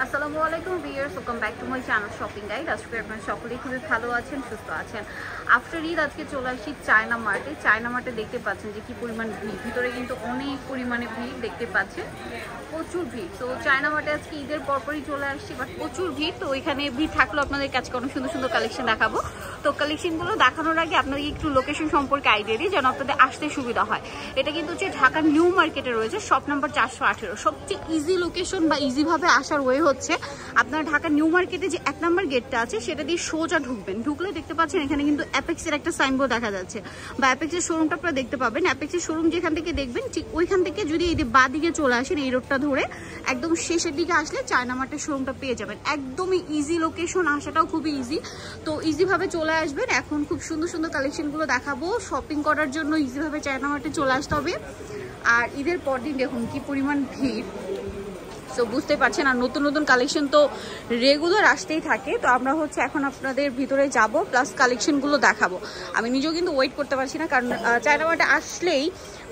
আসসালামু আলাইকুম viewers, welcome back to my channel shopping guide. আজকে আপনারা সকলেই খুবই ভালো আছেন, সুস্থ আছেন। আফটার ঈদ আজকে চলে আসি চায়না মার্টে। চায়না মার্টে দেখতে পাচ্ছেন যে কি পরিমাণ ভিড়, ভিতরে কিন্তু অনেক পরিমাণে ভিড় দেখতে পাচ্ছেন, প্রচুর ভিড়। তো চায়না মার্টে আজকে ঈদের পরপরই চলে আসছি, বাট প্রচুর ভিড়। তো ওইখানে ভিড় থাকলেও আপনাদের কাছে অনেক সুন্দর সুন্দর কালেকশন দেখাবো। তো কালেকশনগুলো দেখানোর আগে আপনাদের একটু লোকেশন সম্পর্কে আইডিয়া দিই, যেন আপনাদের আসতে সুবিধা হয়। এটা কিন্তু হচ্ছে ঢাকার নিউ মার্কেটে রয়েছে, শপ নাম্বার 418। সবচেয়ে ইজি লোকেশন বা ইজিভাবে আসার ওয়ে হচ্ছে আপনার ঢাকা নিউ মার্কেটে যে 1 নম্বর গেটটা আছে সেটা দিয়ে সোজা ঢুকবেন। ঢুকলে দেখতে পাচ্ছেন এখানে কিন্তু অ্যাপেক্সের একটা সাইনবোর্ড দেখা যাচ্ছে, বা অ্যাপেক্সের শোরুমটা আপনারা দেখতে পাবেন। অ্যাপেক্সের শোরুম যেখান থেকে দেখবেন, ঠিক ওইখান থেকে যদি এই বাঁ দিকে চলে আসেন, এই রোডটা ধরে একদম শেষের দিকে আসলে চায়না মার্টের শোরুমটা পেয়ে যাবেন। একদমই ইজি লোকেশন, আসাটাও খুবই ইজি। তো ইজিভাবে চলে আসবেন। এখন খুব সুন্দর সুন্দর কালেকশনগুলো দেখাবো। শপিং করার জন্য ইজিভাবে চায়না মার্টে চলে আসতে হবে। আর ঈদের পরদিন দেখুন কি পরিমাণ ভিড়, তো বুঝতে পারছেন। আর নতুন নতুন কালেকশন তো রেগুলার আসতেই থাকে। তো আমরা হচ্ছে এখন আপনাদের ভিতরে যাব, প্লাস কালেকশনগুলো দেখাবো। আমি নিজেও কিন্তু ওয়েট করতে পারছি না, কারণ চায়না মার্টে আসলেই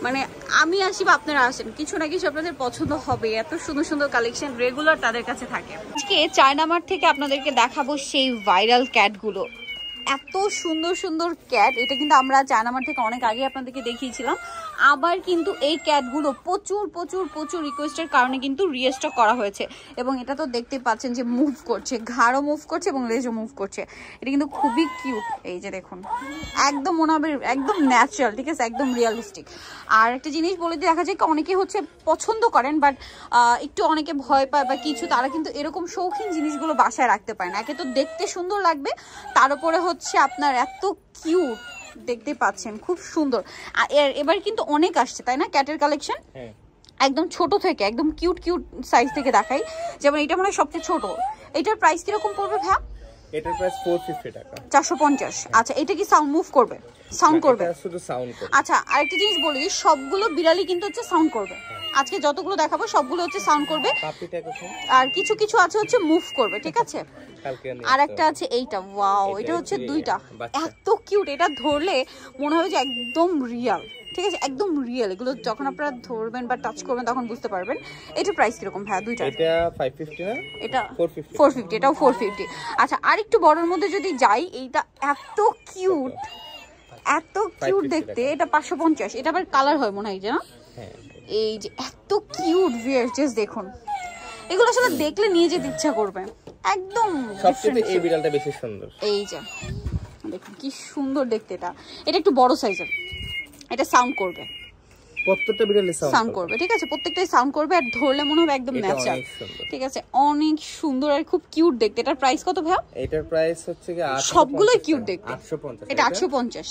মানে আমি আসি বা আপনারা আসেন, কিছু না কিছু আপনাদের পছন্দ হবে। এত সুন্দর সুন্দর কালেকশন রেগুলার তাদের কাছে থাকে। আজকে চায়না মার্ট থেকে আপনাদেরকে দেখাবো সেই ভাইরাল ক্যাটগুলো। এত সুন্দর সুন্দর ক্যাট, এটা কিন্তু আমরা চায়না মার্ট থেকে অনেক আগে আপনাদেরকে দেখিয়েছিলাম। আবার কিন্তু এই ক্যাটগুলো প্রচুর প্রচুর প্রচুর রিকোয়েস্টের কারণে কিন্তু রিস্টক করা হয়েছে। এবং এটা তো দেখতে পাচ্ছেন যে মুভ করছে, ঘাড়ও মুভ করছে এবং লেজও মুভ করছে। এটা কিন্তু খুবই কিউট। এই যে দেখুন, একদম মনে হবে একদম ন্যাচারাল, ঠিক আছে, একদম রিয়ালিস্টিক। আর একটা জিনিস বলে দিয়ে দেখা যায় অনেকে হচ্ছে পছন্দ করেন, বাট একটু অনেকে ভয় পায় বা কিছু, তারা কিন্তু এরকম শৌখিন জিনিসগুলো বাসায় রাখতে পারে না। একে তো দেখতে সুন্দর লাগবে, তার উপরে হচ্ছে আপনার এত কিউট, দেখতে পাচ্ছেন খুব সুন্দর। এবার কিন্তু অনেক আসছে, তাই না, ক্যাটের কালেকশন। একদম ছোট থেকে একদম কিউট কিউট সাইজ থেকে দেখাই। যেমন এটা মানে সবচেয়ে ছোট। এটার প্রাইস কিরকম পড়বে ভাই? এটার প্রাইস 450 টাকা। 450। আচ্ছা, এটা কি সাউন্ড মুভ করবে? সাউন্ড করবে, শুধু সাউন্ড করবে। আচ্ছা, আরেকটা জিনিস বলি, সবগুলো বিড়ালি কিন্তু হচ্ছে সাউন্ড করবে। আজকে যতগুলো দেখাবো সবগুলো হচ্ছে সাউন্ড করবে, আর কিছু কিছু আছে হচ্ছে মুভ করবে, ঠিক আছে। আর একটা আছে এইটা, ওয়াও, এটা হচ্ছে দুইটা, এত কিউট। এটা ধরলে মনে হবে যে একদম রিয়াল, ঠিক আছে, একদম রিয়েল। এগুলো যখন আপনারা ধরবেন বা টাচ করবেন তখন বুঝতে পারবেন। এটার প্রাইস কিরকম ভাই? দুইটা এটা 550 না, এটা 450। এটাও 450। আচ্ছা, আর একটু বড়র মধ্যে যদি যাই, এইটা এত কিউট, এত কিউট দেখতে। এটা 550। এটা আবার কালার হয় মনে হয় যে, না? এই যে এত কিউট ভিউয়ার্স, জাস্ট দেখুন, এগুলো আসলে দেখলে নিয়ে যেতে ইচ্ছা করবে। একদম সবচেয়ে এই বিড়ালটা বেশি সুন্দর। এই যে দেখুন কি সুন্দর দেখতে। এটা একটু বড় সাইজের। এটা সাউন্ড করবে, প্রত্যেকটা বিড়ালে সাউন্ড করবে, ঠিক আছে, প্রত্যেকটাই সাউন্ড করবে। আর ধরলে মনে হবে একদম ন্যাচারাল, ঠিক আছে, অনেক সুন্দর আর খুব কিউট দেখতে। এটার প্রাইস কত ভাই? এটার প্রাইস হচ্ছে কি সবগুলোই কিউট দেখতে। 850। এটা 850।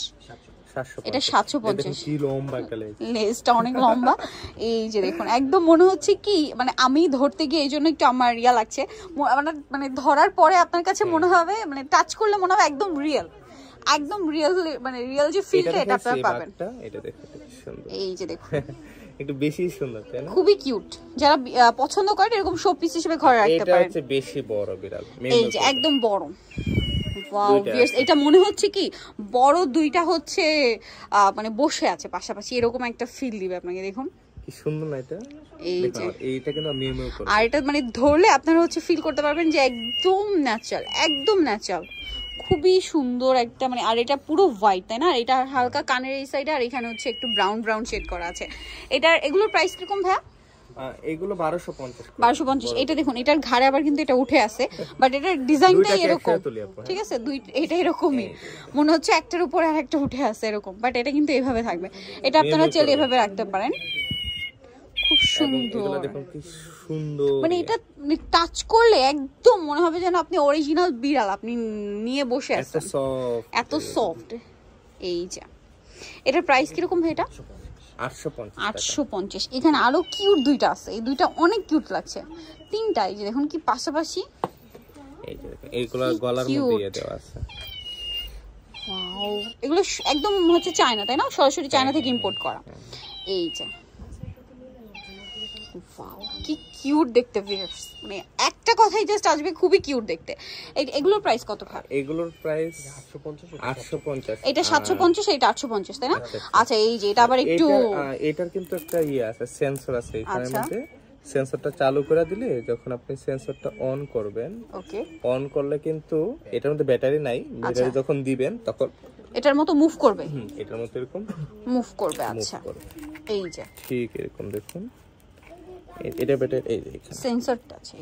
এটা 750। কি লম্বা কালে, লেজটা অনেক লম্বা। এই যে দেখুন, একদম মনে হচ্ছে কি, মানে আমি ধরতে গিয়ে এই জন্য একটু আমার রিয়া লাগছে, মানে ধরার পরে আপনার কাছে মনে হবে, মানে টাচ করলে মনে হবে একদম রিয়েল, একদম রিয়েল, মানে রিয়েল যে ফিলটা এটা আপনারা পাবেন। এটা দেখতে কি সুন্দর, এই যে দেখুন, একটু বেশি সুন্দর, তাই না? খুবই কিউট। যারা পছন্দ করেন এরকম শো পিস হিসেবে ঘরে রাখতে পারেন। এটা হচ্ছে বেশি বড় বিড়াল, এই যে একদম বড়। ওয়াও ভিউয়ার্স, এটা মনে হচ্ছে কি বড় দুইটা হচ্ছে মানে বসে আছে পাশাপাশি, এরকম একটা ফিল দিবে আপনাকে। দেখুন কি সুন্দর না এটা। এই যে এইটা কিন্তু মিউ মিউ করে, আর এটা মানে ধরলে আপনারা হচ্ছে ফিল করতে পারবেন যে একদম ন্যাচারাল, একদম ন্যাচারাল, খুবই সুন্দর একটা মানে। আর এটা পুরো হোয়াইট, তাই না? এটা হালকা কানের এই সাইডে, আর এখানে হচ্ছে একটু ব্রাউন ব্রাউন শেড করা আছে। এগুলোর প্রাইস কিরকম ভাই? এগুলো 1250। 1250। এটা দেখুন, এটার ঘাড়ে আবার কিন্তু এটা উঠে আছে, বাট এটার ডিজাইনটাই এরকম, ঠিক আছে, এটা এরকমই মনে হচ্ছে, একটার উপরে আর একটা উঠে আছে এরকম, বাট এটা কিন্তু এইভাবে থাকবে। এটা আপনারা চাইলে এভাবে রাখতে পারেন, খুব সুন্দর। দেখুন কি সুন্দর, মানে এটা টাচ করলে একদম মনে হবে যেন আপনি অরিজিনাল বিড়াল আপনি নিয়ে বসে আছেন, এত সফট। এই যে এটার প্রাইস কিরকম ভাই? এটা 850। এখানে আরো কিউট দুইটা আছে, এই দুইটা অনেক কিউট লাগছে, তিনটা। এই যে দেখুন কি পাশাপাশি, এই যে দেখুন এইগুলা গলার মধ্যে দিয়ে দেওয়া আছে। ওয়াও, এগুলো একদম হচ্ছে চায়না, তাই না? সরাসরি চায়না থেকে ইম্পোর্ট করা। এই যে ওয়াও, কি কিউট দেখতে ভিউয়ার্স, মানে একটা কথাই জাস্ট আসবে, খুবই কিউট দেখতে। এগুলোর প্রাইস কত ভাই? এগুলোর প্রাইস 850। এটা 750, এটা 850, তাই না? আচ্ছা, এই যে এটা আবার একটু, এটার কিন্তু একটা আছে, সেন্সর আছে এখানের মধ্যে, সেন্সরটা চালু করে দিলে যখন আপনি সেন্সরটা অন করবেন, ওকে, অন করলে কিন্তু এটার মধ্যে ব্যাটারি নাই, ব্যাটারি যখন দিবেন তখন এটার মতো মুভ করবে, এটার মতো এরকম মুভ করবে। আচ্ছা, এই যে ঠিক এরকম দেখুন, এটা ব্যাটারি, এই যে এখানে সেন্সরটা আছে,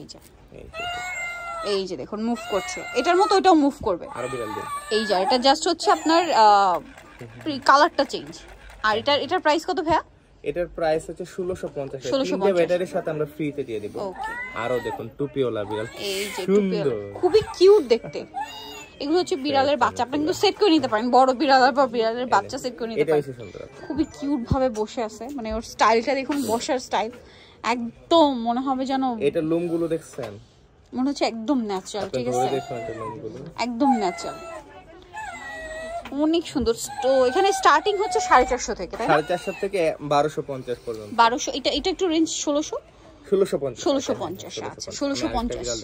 এই যে দেখুন মুভ করছে, এটার মতো এটাও মুভ করবে। আরো বিড়াল দিন, এই যে এটা জাস্ট হচ্ছে আপনার কালারটা চেঞ্জ। আর এটার প্রাইস কত ভাইয়া? এটার প্রাইস হচ্ছে 1650 টাকা। তিনটে ব্যাটারির সাথে আমরা ফ্রিতে দিয়ে দিব। ওকে, আরো দেখুন টুপিওলা বিড়াল, এই যে টুপিওলা, খুবই কিউট দেখতে। এগুলো হচ্ছে বিড়ালের বাচ্চা, আপনি কিন্তু সেট করে নিতে পারেন, বড় বিড়াল বা বিড়ালের বাচ্চা সেট করে নিতে পারেন। খুবই কিউট ভাবে বসে আছে, মানে ওর স্টাইলটা দেখুন, বসার স্টাইল একদম মনে হবে যেন, এটা লোমগুলো দেখছেন, মনে হচ্ছে একদম ন্যাচারাল। ঠিক আছে, একদম ন্যাচারাল, অনেক সুন্দর। তো এখানে স্টার্টিং হচ্ছে 450 থেকে, তাই না? 450 থেকে 1250 পর্যন্ত। 1200, এটা একটু রেঞ্জ 1650। আচ্ছা 1650।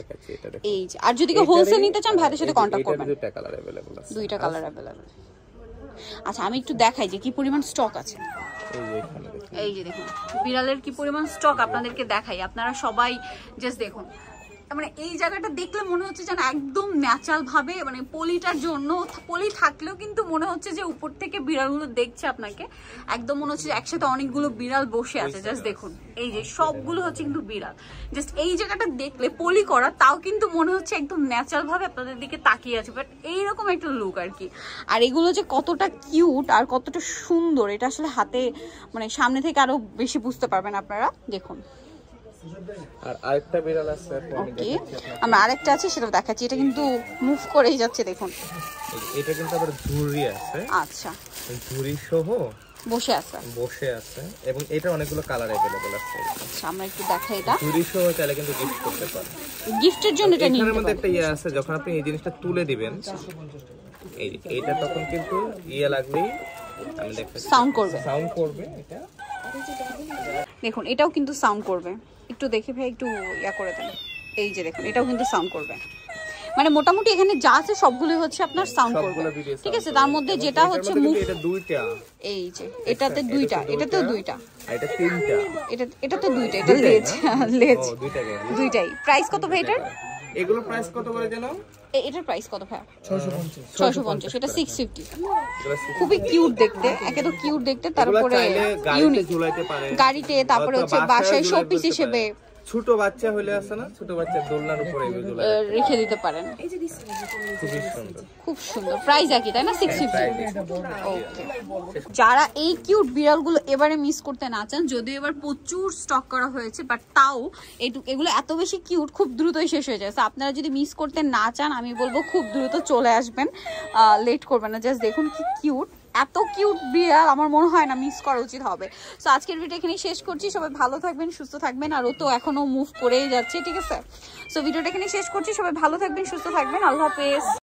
এই যে, আর যদি কেউ হোলসেল নিতে চান ভাইদের সাথে কন্টাক্ট করবেন। দুইটা কালার अवेलेबल আছে, দুইটা কালার अवेलेबल। আচ্ছা আমি একটু দেখাই যে কি পরিমাণ স্টক আছে। এই যে দেখুন বিড়ালের কি পরিমাণ স্টক আপনাদেরকে দেখাই, আপনারা সবাই জাস্ট দেখুন। মানে এই জায়গাটা দেখলে মনে হচ্ছে যেন একদম ন্যাচারাল ভাবে, মানে পলিটার জন্য পলি থাকলেও কিন্তু মনে হচ্ছে যে উপর থেকে বিড়ালগুলো দেখছে আপনাকে, একদম মনে হচ্ছে একসাথে অনেকগুলো বিড়াল বসে আছে। জাস্ট দেখুন এই যে সবগুলো হচ্ছে কিন্তু বিড়াল। জাস্ট এই জায়গাটা দেখলে পলি করা, তাও কিন্তু মনে হচ্ছে একদম ন্যাচারাল ভাবে আপনাদের দিকে তাকিয়ে আছে, বাট এইরকম একটা লুক আর কি। আর এগুলো যে কতটা কিউট আর কতটা সুন্দর, এটা আসলে হাতে মানে সামনে থেকে আরো বেশি বুঝতে পারবেন আপনারা। দেখুন আর আরেকটা বিড়াল আছে, ওকে, আমরা আরেকটা আছে সেটা দেখাচ্ছি। এটা কিন্তু মুভ করেই যাচ্ছে, দেখুন। এটা কিন্তু আবার ঝুড়ি আছে। আচ্ছা, ঝুড়ি সহ বসে আছে এবং এটা অনেকগুলো কালার अवेलेबल আছে। আচ্ছা আমরা একটু দেখাই, এটা ঝুড়ি সহ চাইলে কিন্তু গিফট করতে পারেন, গিফটের জন্য। এটা নিতে এর মধ্যে একটা ইয়ে আছে, যখন আপনি এই জিনিসটা তুলে দিবেন, এইটা তখন কিন্তু ইয়ে লাগবেই আমি দেখাচ্ছি, সাউন্ড করবে এটা। দেখুন এটাও কিন্তু সাউন্ড করবে, একটু দেখে ভাই একটু ইয়া করে দেন। এই যে দেখুন এটাও কিন্তু সাউন্ড করবে, মানে মোটামুটি এখানে যা আছে সবগুলোই হচ্ছে আপনার সাউন্ড করবে। ঠিক আছে, তার মধ্যে যেটা হচ্ছে মুভ, এটা দুইটা, এই যে এটাতে দুইটা, এটাতেও দুইটা, এটা তিনটা, এটাতে দুইটা, এটা লেজ দুইটাই। প্রাইস কত ভাই এটার? এগুলো প্রাইস কত করে জানো? এটার প্রাইস কত ভাই? 650। এটা 650। খুবই কিউট দেখতে, একে তো কিউট দেখতে, তারপরে ইউনিক, গাড়িতে, তারপরে হচ্ছে বাসায় শোপিস হিসেবে ছোট বাচ্চা হলে আছে না, ছোট বাচ্চার দোলনার উপরে রেখে দিতে পারেন। খুব সুন্দর। প্রাইস একই তাই না? 650। ওকে, যারা এই কিউট বিড়ালগুলো এবারে মিস করতে না চান, যদিও এবার প্রচুর স্টক করা হয়েছে, বাট তাও এগুলো এত বেশি কিউট, খুব দ্রুতই শেষ হয়ে যায়। আপনারা যদি মিস করতে না চান, আমি বলবো খুব দ্রুত চলে আসবেন, লেট করবেন না। জাস্ট দেখুন কি কিউট, এত কিউট বিড়াল আমার মনে হয় না মিস করা উচিত হবে। সো আজকের ভিডিও এখানেই শেষ করছি, সবাই ভালো থাকবেন, সুস্থ থাকবেন। আর ও তো এখনো মুভ করেই যাচ্ছে, ঠিক আছে। সো ভিডিওটা এখানেই শেষ করছি, সবাই ভালো থাকবেন, সুস্থ থাকবেন, আল্লাহ হাফেজ।